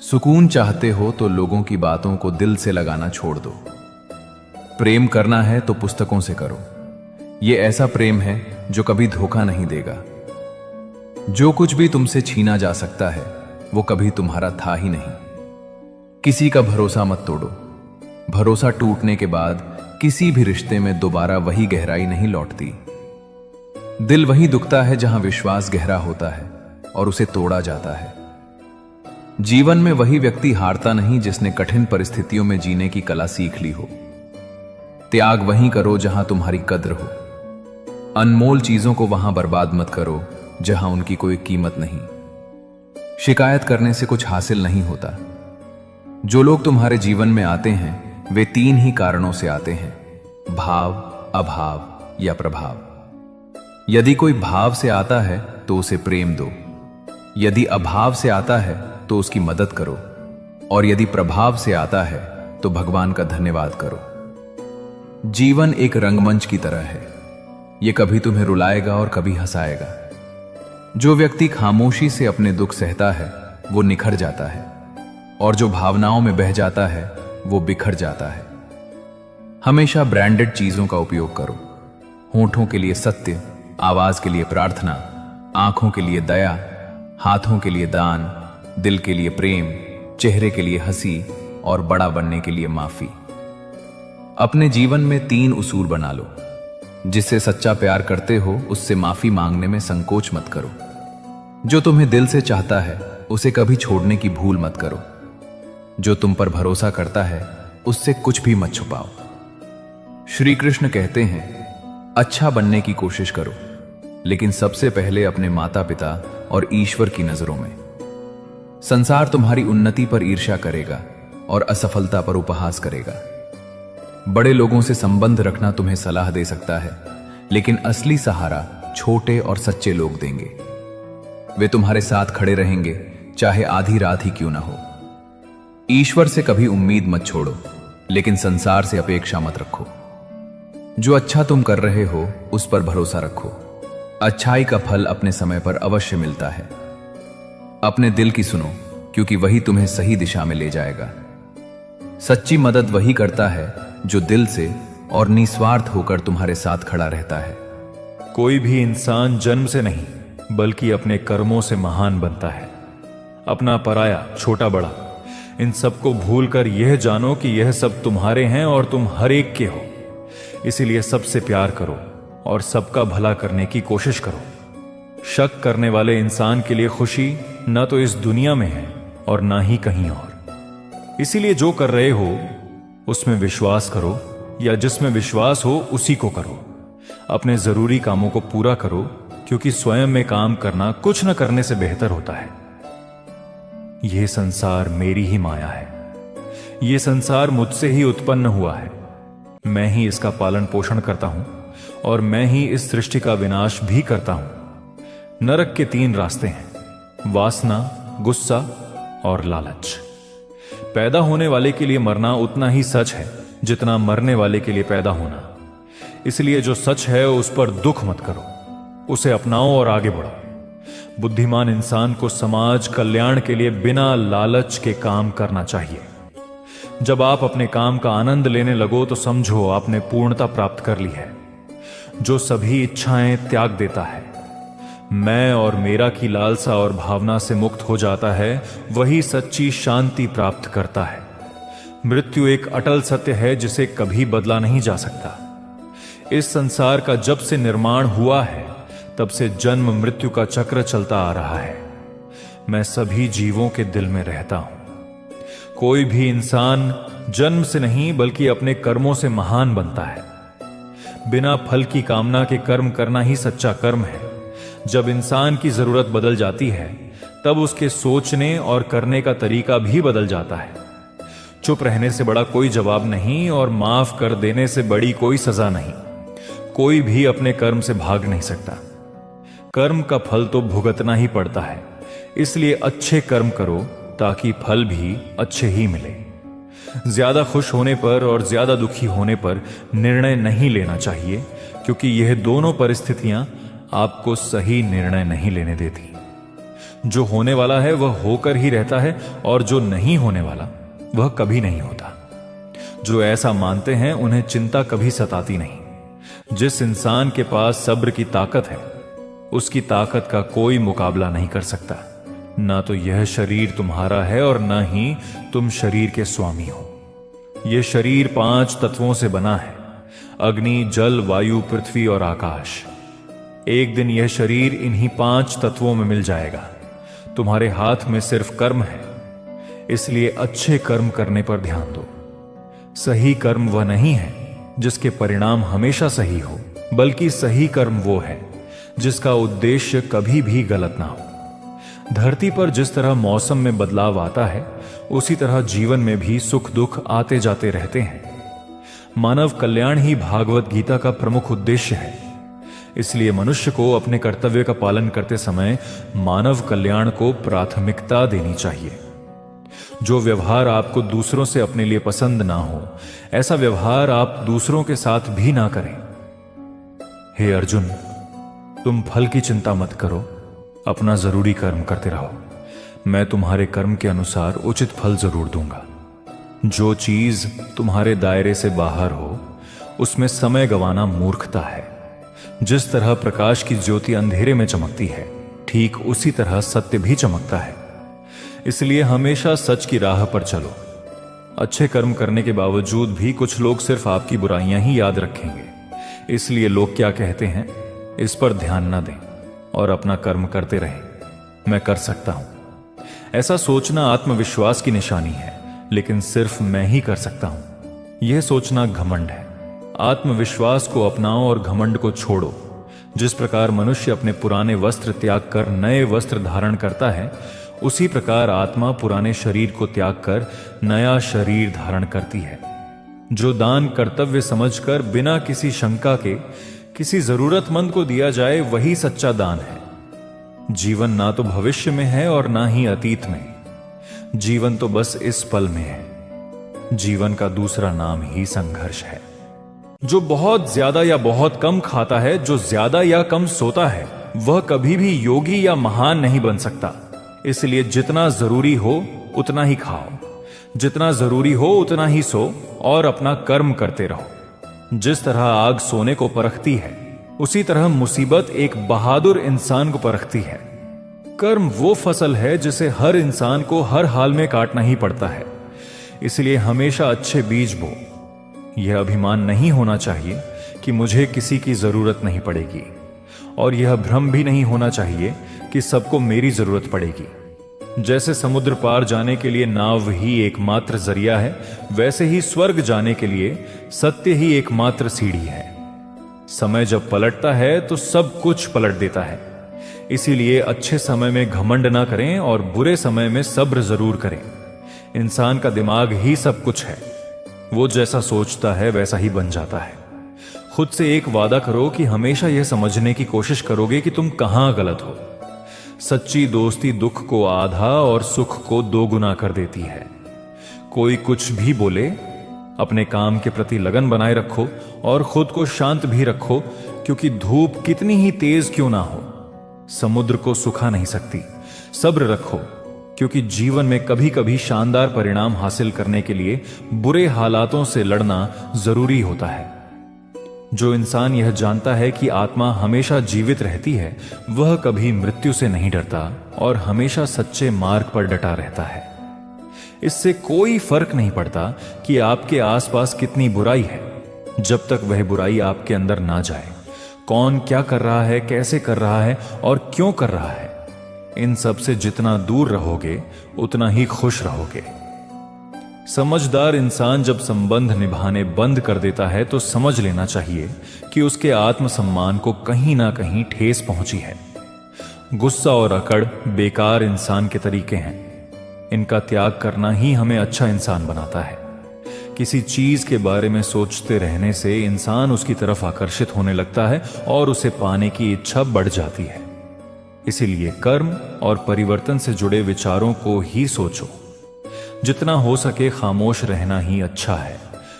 सुकून चाहते हो तो लोगों की बातों को दिल से लगाना छोड़ दो। प्रेम करना है तो पुस्तकों से करो। यह ऐसा प्रेम है जो कभी धोखा नहीं देगा। जो कुछ भी तुमसे छीना जा सकता है वो कभी तुम्हारा था ही नहीं। किसी का भरोसा मत तोड़ो। भरोसा टूटने के बाद किसी भी रिश्ते में दोबारा वही गहराई नहीं लौटती। दिल वही दुखता है जहां विश्वास गहरा होता है और उसे तोड़ा जाता है। जीवन में वही व्यक्ति हारता नहीं जिसने कठिन परिस्थितियों में जीने की कला सीख ली हो। त्याग वहीं करो जहां तुम्हारी कद्र हो। अनमोल चीजों को वहां बर्बाद मत करो जहां उनकी कोई कीमत नहीं। शिकायत करने से कुछ हासिल नहीं होता। जो लोग तुम्हारे जीवन में आते हैं वे 3 ही कारणों से आते हैं, भाव, अभाव या प्रभाव। यदि कोई भाव से आता है तो उसे प्रेम दो। यदि अभाव से आता है तो उसकी मदद करो, और यदि प्रभाव से आता है तो भगवान का धन्यवाद करो। जीवन एक रंगमंच की तरह है। यह कभी तुम्हें रुलाएगा और कभी हंसाएगा। जो व्यक्ति खामोशी से अपने दुख सहता है वो निखर जाता है, और जो भावनाओं में बह जाता है वो बिखर जाता है। हमेशा ब्रांडेड चीजों का उपयोग करो। होठों के लिए सत्य, आवाज के लिए प्रार्थना, आंखों के लिए दया, हाथों के लिए दान, दिल के लिए प्रेम, चेहरे के लिए हंसी और बड़ा बनने के लिए माफी। अपने जीवन में 3 उसूल बना लो। जिससे सच्चा प्यार करते हो उससे माफी मांगने में संकोच मत करो। जो तुम्हें दिल से चाहता है उसे कभी छोड़ने की भूल मत करो। जो तुम पर भरोसा करता है उससे कुछ भी मत छुपाओ। श्री कृष्ण कहते हैं, अच्छा बनने की कोशिश करो, लेकिन सबसे पहले अपने माता पिता और ईश्वर की नजरों में। संसार तुम्हारी उन्नति पर ईर्ष्या करेगा और असफलता पर उपहास करेगा। बड़े लोगों से संबंध रखना तुम्हें सलाह दे सकता है, लेकिन असली सहारा छोटे और सच्चे लोग देंगे। वे तुम्हारे साथ खड़े रहेंगे, चाहे आधी रात ही क्यों ना हो। ईश्वर से कभी उम्मीद मत छोड़ो, लेकिन संसार से अपेक्षा मत रखो। जो अच्छा तुम कर रहे हो उस पर भरोसा रखो। अच्छाई का फल अपने समय पर अवश्य मिलता है। अपने दिल की सुनो, क्योंकि वही तुम्हें सही दिशा में ले जाएगा। सच्ची मदद वही करता है जो दिल से और निस्वार्थ होकर तुम्हारे साथ खड़ा रहता है। कोई भी इंसान जन्म से नहीं बल्कि अपने कर्मों से महान बनता है। अपना पराया, छोटा बड़ा, इन सबको भूलकर यह जानो कि यह सब तुम्हारे हैं और तुम हर एक के हो। इसीलिए सबसे प्यार करो और सबका भला करने की कोशिश करो। शक करने वाले इंसान के लिए खुशी न तो इस दुनिया में है और ना ही कहीं और। इसीलिए जो कर रहे हो उसमें विश्वास करो, या जिसमें विश्वास हो उसी को करो। अपने जरूरी कामों को पूरा करो, क्योंकि स्वयं में काम करना कुछ न करने से बेहतर होता है। यह संसार मेरी ही माया है। यह संसार मुझसे ही उत्पन्न हुआ है। मैं ही इसका पालन पोषण करता हूं और मैं ही इस सृष्टि का विनाश भी करता हूं। नरक के 3 रास्ते हैं, वासना, गुस्सा और लालच। पैदा होने वाले के लिए मरना उतना ही सच है जितना मरने वाले के लिए पैदा होना। इसलिए जो सच है उस पर दुख मत करो, उसे अपनाओ और आगे बढ़ो। बुद्धिमान इंसान को समाज कल्याण के लिए बिना लालच के काम करना चाहिए। जब आप अपने काम का आनंद लेने लगो तो समझो आपने पूर्णता प्राप्त कर ली है। जो सभी इच्छाएं त्याग देता है, मैं और मेरा की लालसा और भावना से मुक्त हो जाता है, वही सच्ची शांति प्राप्त करता है। मृत्यु एक अटल सत्य है जिसे कभी बदला नहीं जा सकता। इस संसार का जब से निर्माण हुआ है तब से जन्म मृत्यु का चक्र चलता आ रहा है। मैं सभी जीवों के दिल में रहता हूं। कोई भी इंसान जन्म से नहीं बल्कि अपने कर्मों से महान बनता है। बिना फल की कामना के कर्म करना ही सच्चा कर्म है। जब इंसान की जरूरत बदल जाती है तब उसके सोचने और करने का तरीका भी बदल जाता है। चुप रहने से बड़ा कोई जवाब नहीं और माफ कर देने से बड़ी कोई सजा नहीं। कोई भी अपने कर्म से भाग नहीं सकता। कर्म का फल तो भुगतना ही पड़ता है। इसलिए अच्छे कर्म करो ताकि फल भी अच्छे ही मिले। ज्यादा खुश होने पर और ज्यादा दुखी होने पर निर्णय नहीं लेना चाहिए, क्योंकि यह दोनों परिस्थितियां आपको सही निर्णय नहीं लेने देती। जो होने वाला है वह होकर ही रहता है और जो नहीं होने वाला वह कभी नहीं होता। जो ऐसा मानते हैं उन्हें चिंता कभी सताती नहीं। जिस इंसान के पास सब्र की ताकत है उसकी ताकत का कोई मुकाबला नहीं कर सकता। ना तो यह शरीर तुम्हारा है और ना ही तुम शरीर के स्वामी हो। यह शरीर 5 तत्वों से बना है: अग्नि, जल, वायु, पृथ्वी और आकाश। एक दिन यह शरीर इन्हीं 5 तत्वों में मिल जाएगा। तुम्हारे हाथ में सिर्फ कर्म है, इसलिए अच्छे कर्म करने पर ध्यान दो। सही कर्म वह नहीं है जिसके परिणाम हमेशा सही हो, बल्कि सही कर्म वो है जिसका उद्देश्य कभी भी गलत ना हो। धरती पर जिस तरह मौसम में बदलाव आता है उसी तरह जीवन में भी सुख दुख आते जाते रहते हैं। मानव कल्याण ही भागवत गीता का प्रमुख उद्देश्य है। इसलिए मनुष्य को अपने कर्तव्य का पालन करते समय मानव कल्याण को प्राथमिकता देनी चाहिए। जो व्यवहार आपको दूसरों से अपने लिए पसंद ना हो, ऐसा व्यवहार आप दूसरों के साथ भी ना करें। हे अर्जुन, तुम फल की चिंता मत करो, अपना जरूरी कर्म करते रहो। मैं तुम्हारे कर्म के अनुसार उचित फल जरूर दूंगा। जो चीज तुम्हारे दायरे से बाहर हो उसमें समय गंवाना मूर्खता है। जिस तरह प्रकाश की ज्योति अंधेरे में चमकती है, ठीक उसी तरह सत्य भी चमकता है। इसलिए हमेशा सच की राह पर चलो। अच्छे कर्म करने के बावजूद भी कुछ लोग सिर्फ आपकी बुराइयां ही याद रखेंगे। इसलिए लोग क्या कहते हैं इस पर ध्यान न दें और अपना कर्म करते रहें। मैं कर सकता हूं, ऐसा सोचना आत्मविश्वास की निशानी है, लेकिन सिर्फ मैं ही कर सकता हूं, यह सोचना घमंड है। आत्मविश्वास को अपनाओ और घमंड को छोड़ो। जिस प्रकार मनुष्य अपने पुराने वस्त्र त्याग कर नए वस्त्र धारण करता है, उसी प्रकार आत्मा पुराने शरीर को त्याग कर नया शरीर धारण करती है। जो दान कर्तव्य समझकर बिना किसी शंका के किसी जरूरतमंद को दिया जाए, वही सच्चा दान है। जीवन ना तो भविष्य में है और ना ही अतीत में। जीवन तो बस इस पल में है। जीवन का दूसरा नाम ही संघर्ष है। जो बहुत ज्यादा या बहुत कम खाता है, जो ज्यादा या कम सोता है, वह कभी भी योगी या महान नहीं बन सकता। इसलिए जितना जरूरी हो उतना ही खाओ, जितना जरूरी हो उतना ही सो और अपना कर्म करते रहो। जिस तरह आग सोने को परखती है, उसी तरह मुसीबत एक बहादुर इंसान को परखती है। कर्म वो फसल है जिसे हर इंसान को हर हाल में काटना ही पड़ता है। इसलिए हमेशा अच्छे बीज बो। यह अभिमान नहीं होना चाहिए कि मुझे किसी की जरूरत नहीं पड़ेगी, और यह भ्रम भी नहीं होना चाहिए कि सबको मेरी जरूरत पड़ेगी। जैसे समुद्र पार जाने के लिए नाव ही एकमात्र जरिया है, वैसे ही स्वर्ग जाने के लिए सत्य ही एकमात्र सीढ़ी है। समय जब पलटता है तो सब कुछ पलट देता है। इसीलिए अच्छे समय में घमंड ना करें और बुरे समय में सब्र जरूर करें। इंसान का दिमाग ही सब कुछ है। वो जैसा सोचता है वैसा ही बन जाता है। खुद से एक वादा करो कि हमेशा यह समझने की कोशिश करोगे कि तुम कहां गलत हो। सच्ची दोस्ती दुख को आधा और सुख को दोगुना कर देती है। कोई कुछ भी बोले, अपने काम के प्रति लगन बनाए रखो और खुद को शांत भी रखो, क्योंकि धूप कितनी ही तेज क्यों ना हो, समुद्र को सुखा नहीं सकती। सब्र रखो, क्योंकि जीवन में कभी कभी शानदार परिणाम हासिल करने के लिए बुरे हालातों से लड़ना जरूरी होता है। जो इंसान यह जानता है कि आत्मा हमेशा जीवित रहती है, वह कभी मृत्यु से नहीं डरता और हमेशा सच्चे मार्ग पर डटा रहता है। इससे कोई फर्क नहीं पड़ता कि आपके आसपास कितनी बुराई है, जब तक वह बुराई आपके अंदर ना जाए। कौन क्या कर रहा है, कैसे कर रहा है और क्यों कर रहा है, इन सब से जितना दूर रहोगे उतना ही खुश रहोगे। समझदार इंसान जब संबंध निभाने बंद कर देता है तो समझ लेना चाहिए कि उसके आत्मसम्मान को कहीं ना कहीं ठेस पहुंची है। गुस्सा और अकड़ बेकार इंसान के तरीके हैं। इनका त्याग करना ही हमें अच्छा इंसान बनाता है। किसी चीज के बारे में सोचते रहने से इंसान उसकी तरफ आकर्षित होने लगता है और उसे पाने की इच्छा बढ़ जाती है। इसीलिए कर्म और परिवर्तन से जुड़े विचारों को ही सोचो। जितना हो सके खामोश रहना ही अच्छा है,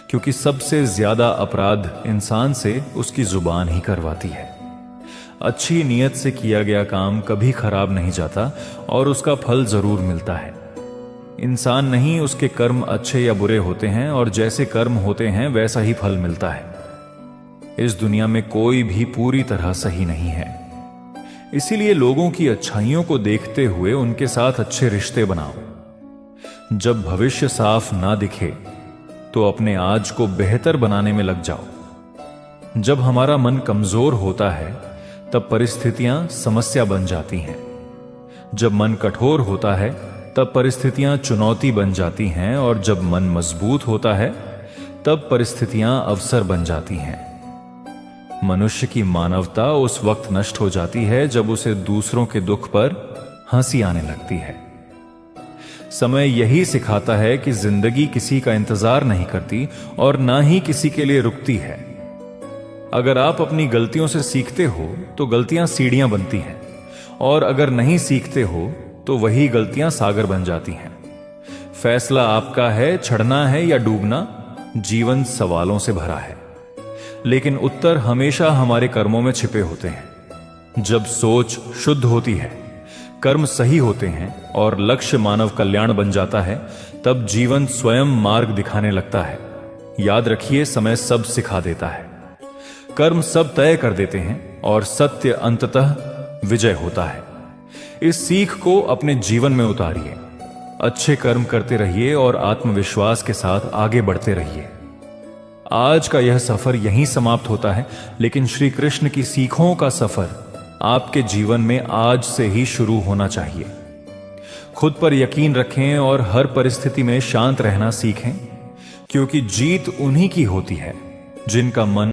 क्योंकि सबसे ज्यादा अपराध इंसान से उसकी जुबान ही करवाती है। अच्छी नीयत से किया गया काम कभी खराब नहीं जाता और उसका फल जरूर मिलता है। इंसान नहीं, उसके कर्म अच्छे या बुरे होते हैं और जैसे कर्म होते हैं वैसा ही फल मिलता है। इस दुनिया में कोई भी पूरी तरह सही नहीं है। इसीलिए लोगों की अच्छाइयों को देखते हुए उनके साथ अच्छे रिश्ते बनाओ। जब भविष्य साफ ना दिखे तो अपने आज को बेहतर बनाने में लग जाओ। जब हमारा मन कमजोर होता है तब परिस्थितियां समस्या बन जाती हैं। जब मन कठोर होता है तब परिस्थितियां चुनौती बन जाती हैं और जब मन मजबूत होता है तब परिस्थितियां अवसर बन जाती हैं। मनुष्य की मानवता उस वक्त नष्ट हो जाती है जब उसे दूसरों के दुख पर हंसी आने लगती है। समय यही सिखाता है कि जिंदगी किसी का इंतजार नहीं करती और ना ही किसी के लिए रुकती है। अगर आप अपनी गलतियों से सीखते हो तो गलतियां सीढ़ियां बनती हैं, और अगर नहीं सीखते हो तो वही गलतियां सागर बन जाती हैं। फैसला आपका है, चढ़ना है या डूबना। जीवन सवालों से भरा है, लेकिन उत्तर हमेशा हमारे कर्मों में छिपे होते हैं। जब सोच शुद्ध होती है, कर्म सही होते हैं और लक्ष्य मानव कल्याण बन जाता है, तब जीवन स्वयं मार्ग दिखाने लगता है। याद रखिए, समय सब सिखा देता है। कर्म सब तय कर देते हैं और सत्य अंततः विजय होता है। इस सीख को अपने जीवन में उतारिए। अच्छे कर्म करते रहिए और आत्मविश्वास के साथ आगे बढ़ते रहिए। आज का यह सफर यहीं समाप्त होता है, लेकिन श्री कृष्ण की सीखों का सफर आपके जीवन में आज से ही शुरू होना चाहिए। खुद पर यकीन रखें और हर परिस्थिति में शांत रहना सीखें, क्योंकि जीत उन्हीं की होती है जिनका मन